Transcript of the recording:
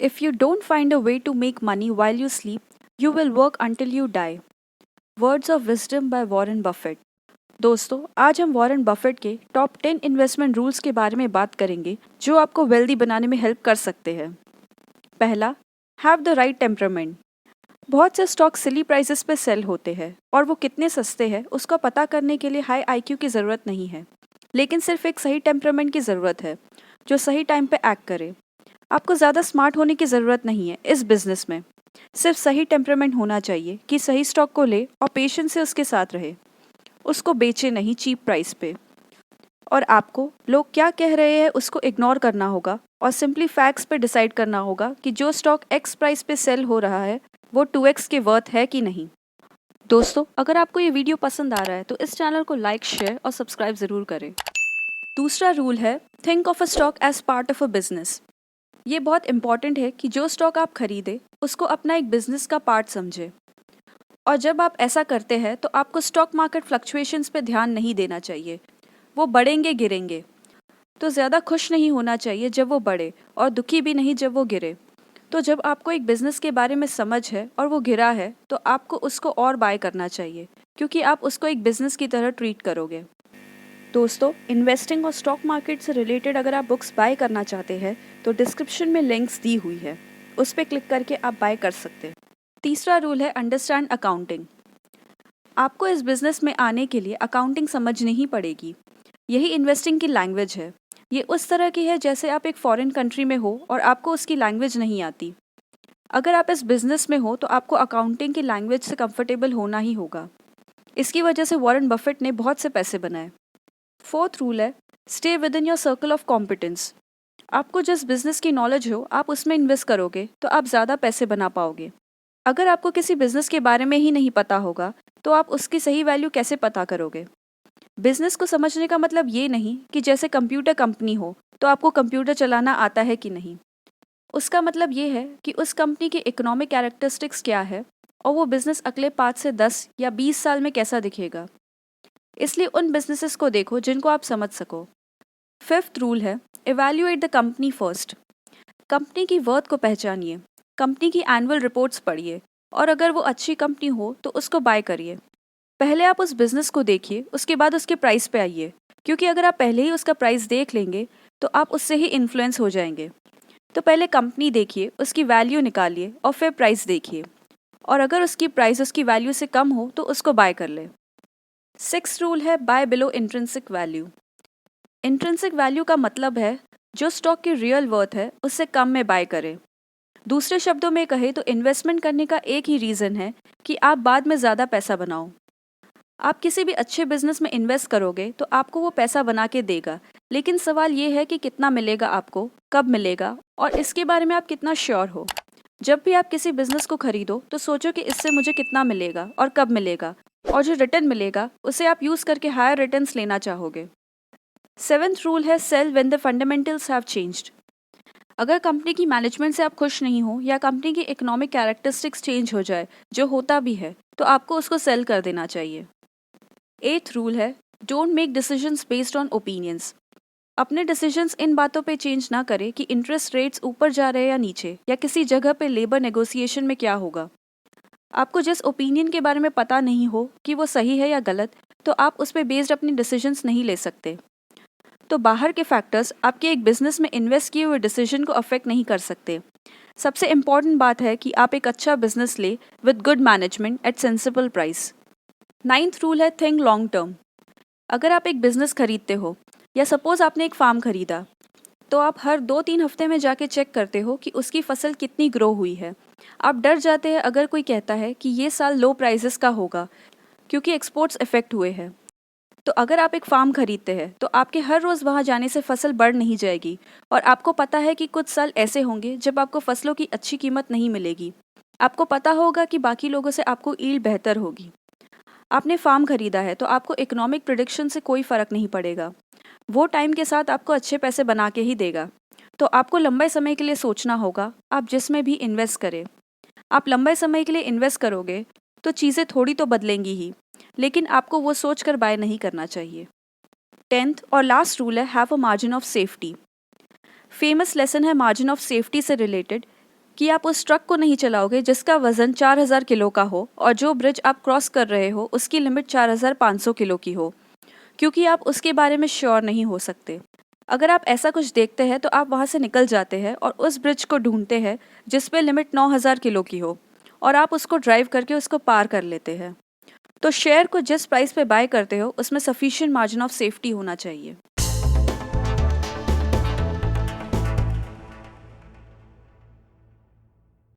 If you don't find a way to make money while you sleep, you will work until you die. Words of wisdom by Warren Buffett. दोस्तों, आज हम Warren Buffett के top 10 investment rules के बारे में बात करेंगे जो आपको वेल्दी बनाने में हेल्प कर सकते हैं। पहला, हैव द राइट टेम्परामेंट। बहुत से स्टॉक सिली प्राइसेस पे सेल होते हैं और वो कितने सस्ते हैं उसका पता करने के लिए हाई आईक्यू की ज़रूरत नहीं है, लेकिन सिर्फ एक सही टेम्परामेंट की ज़रूरत है जो सही टाइम पे एक्ट करे। आपको ज़्यादा स्मार्ट होने की ज़रूरत नहीं है इस बिज़नेस में, सिर्फ सही टेम्परामेंट होना चाहिए कि सही स्टॉक को ले और पेशेंस से उसके साथ रहे, उसको बेचे नहीं चीप प्राइस पे। और आपको लोग क्या कह रहे हैं उसको इग्नोर करना होगा और सिंपली फैक्ट्स पे डिसाइड करना होगा कि जो स्टॉक एक्स प्राइस पे सेल हो रहा है वो 2x के वर्थ है कि नहीं। दोस्तों, अगर आपको ये वीडियो पसंद आ रहा है तो इस चैनल को लाइक, शेयर और सब्सक्राइब ज़रूर करें। दूसरा रूल है, think of a stock as part of a business. ये बहुत इंपॉर्टेंट है कि जो स्टॉक आप खरीदें उसको अपना एक बिजनेस का पार्ट समझें। और जब आप ऐसा करते हैं तो आपको स्टॉक मार्केट फ्लक्चुएशंस पे ध्यान नहीं देना चाहिए। वो बढ़ेंगे गिरेंगे, तो ज़्यादा खुश नहीं होना चाहिए जब वो बढ़े और दुखी भी नहीं जब वो गिरे। तो जब आपको एक बिज़नेस के बारे में समझ है और वो गिरा है तो आपको उसको और बाय करना चाहिए, क्योंकि आप उसको एक बिज़नेस की तरह ट्रीट करोगे। दोस्तों, इन्वेस्टिंग और स्टॉक मार्केट से रिलेटेड अगर आप बुक्स बाय करना चाहते हैं तो डिस्क्रिप्शन में लिंक्स दी हुई है, उस पर क्लिक करके आप बाय कर सकते हैं। तीसरा रूल है, अंडरस्टैंड अकाउंटिंग। आपको इस बिज़नेस में आने के लिए अकाउंटिंग समझनी ही पड़ेगी। यही इन्वेस्टिंग की लैंग्वेज है। ये उस तरह की है जैसे आप एक फॉरेन कंट्री में हो और आपको उसकी लैंग्वेज नहीं आती। अगर आप इस बिज़नेस में हो तो आपको अकाउंटिंग की लैंग्वेज से कंफर्टेबल होना ही होगा। इसकी वजह से वॉरेन बफेट ने बहुत से पैसे बनाए। फोर्थ रूल है, stay with in your circle of competence. आपको जिस बिज़नेस की नॉलेज हो आप उसमें इन्वेस्ट करोगे तो आप ज़्यादा पैसे बना पाओगे। अगर आपको किसी बिज़नेस के बारे में ही नहीं पता होगा तो आप उसकी सही वैल्यू कैसे पता करोगे। बिज़नेस को समझने का मतलब ये नहीं कि जैसे कंप्यूटर कंपनी हो तो आपको कंप्यूटर चलाना आता है कि नहीं। उसका मतलब ये है कि उस कंपनी की इकोनॉमिक कैरेक्टरिस्टिक्स क्या है और वो बिज़नेस अगले 5 से 10 या 20 साल में कैसा दिखेगा। इसलिए उन बिजनेसेस को देखो जिनको आप समझ सको। फिफ्थ रूल है, evaluate the company first. Company की वर्थ को पहचानिए, कंपनी की एनुअल रिपोर्ट्स पढ़िए और अगर वो अच्छी कंपनी हो तो उसको बाय करिए। पहले आप उस बिज़नेस को देखिए, उसके बाद उसके प्राइस पे आइए, क्योंकि अगर आप पहले ही उसका प्राइस देख लेंगे तो आप उससे ही इन्फ्लुएंस हो जाएंगे। तो पहले कंपनी देखिए, उसकी वैल्यू निकालिए और फिर प्राइस देखिए, और अगर उसकी प्राइस उसकी वैल्यू से कम हो तो उसको बाय कर ले। सिक्स्थ रूल है, buy below intrinsic value. Intrinsic value का मतलब है जो स्टॉक की रियल वर्थ है उससे कम में बाय करें। दूसरे शब्दों में कहे तो इन्वेस्टमेंट करने का एक ही रीज़न है कि आप बाद में ज़्यादा पैसा बनाओ। आप किसी भी अच्छे बिजनेस में इन्वेस्ट करोगे तो आपको वो पैसा बना के देगा, लेकिन सवाल ये है कि कितना मिलेगा आपको, कब मिलेगा और इसके बारे में आप कितना श्योर हो। जब भी आप किसी बिजनेस को खरीदो तो सोचो कि इससे मुझे कितना मिलेगा और कब मिलेगा, और जो रिटर्न मिलेगा उसे आप यूज़ करके हायर रिटर्न्स लेना चाहोगे। सेवेंथ रूल है, sell when the fundamentals have changed. अगर कंपनी की मैनेजमेंट से आप खुश नहीं हो या कंपनी की इकोनॉमिक कैरेक्टरिस्टिक्स चेंज हो जाए, जो होता भी है, तो आपको उसको सेल कर देना चाहिए। एथ रूल है, don't make decisions based on opinions. अपने डिसीजंस इन बातों पे चेंज ना करें कि इंटरेस्ट रेट्स ऊपर जा रहे हैं या नीचे, या किसी जगह पे लेबर नेगोशिएशन में क्या होगा। आपको जिस ओपिनियन के बारे में पता नहीं हो कि वो सही है या गलत, तो आप उस पर बेस्ड अपनी डिसीजंस नहीं ले सकते। तो बाहर के फैक्टर्स आपके एक बिजनेस में इन्वेस्ट किए हुए डिसीजन को अफेक्ट नहीं कर सकते। सबसे इम्पॉर्टेंट बात है कि आप एक अच्छा बिजनेस ले with good management eight sensible price. Ninth rule है, थिंक लॉन्ग टर्म। अगर आप एक बिजनेस खरीदते हो या सपोज आपने एक फार्म खरीदा, तो आप हर 2-3 हफ्ते में जाके चेक करते हो कि उसकी फसल कितनी ग्रो हुई है। आप डर जाते हैं अगर कोई कहता है कि ये साल लो प्राइसेस का होगा क्योंकि एक्सपोर्ट्स इफेक्ट हुए हैं। तो अगर आप एक फार्म खरीदते हैं तो आपके हर रोज़ वहाँ जाने से फसल बढ़ नहीं जाएगी, और आपको पता है कि कुछ साल ऐसे होंगे जब आपको फसलों की अच्छी कीमत नहीं मिलेगी। आपको पता होगा कि बाकी लोगों से आपको ईल्ड बेहतर होगी। आपने फार्म खरीदा है तो आपको इकोनॉमिक प्रिडिक्शन से कोई फ़र्क नहीं पड़ेगा, वो टाइम के साथ आपको अच्छे पैसे बना के ही देगा। तो आपको लंबे समय के लिए सोचना होगा, आप जिसमें भी इन्वेस्ट करें। आप लंबे समय के लिए इन्वेस्ट करोगे तो चीज़ें थोड़ी तो बदलेंगी ही, लेकिन आपको वो सोच कर बाय नहीं करना चाहिए। 10th और लास्ट रूल है, have a margin of safety. Famous lesson है मार्जिन ऑफ सेफ्टी से रिलेटेड। कि आप उस ट्रक को नहीं चलाओगे जिसका वजन 4000 किलो का हो और जो ब्रिज आप क्रॉस कर रहे हो उसकी लिमिट 4500 किलो की हो, क्योंकि आप उसके बारे में श्योर नहीं हो सकते। अगर आप ऐसा कुछ देखते हैं तो आप वहाँ से निकल जाते हैं और उस ब्रिज को ढूंढते हैं जिस पे लिमिट 9000 किलो की हो, और आप उसको ड्राइव करके उसको पार कर लेते हैं। तो शेयर को जिस प्राइस पे बाय करते हो उसमें सफिशिएंट मार्जिन ऑफ सेफ्टी होना चाहिए।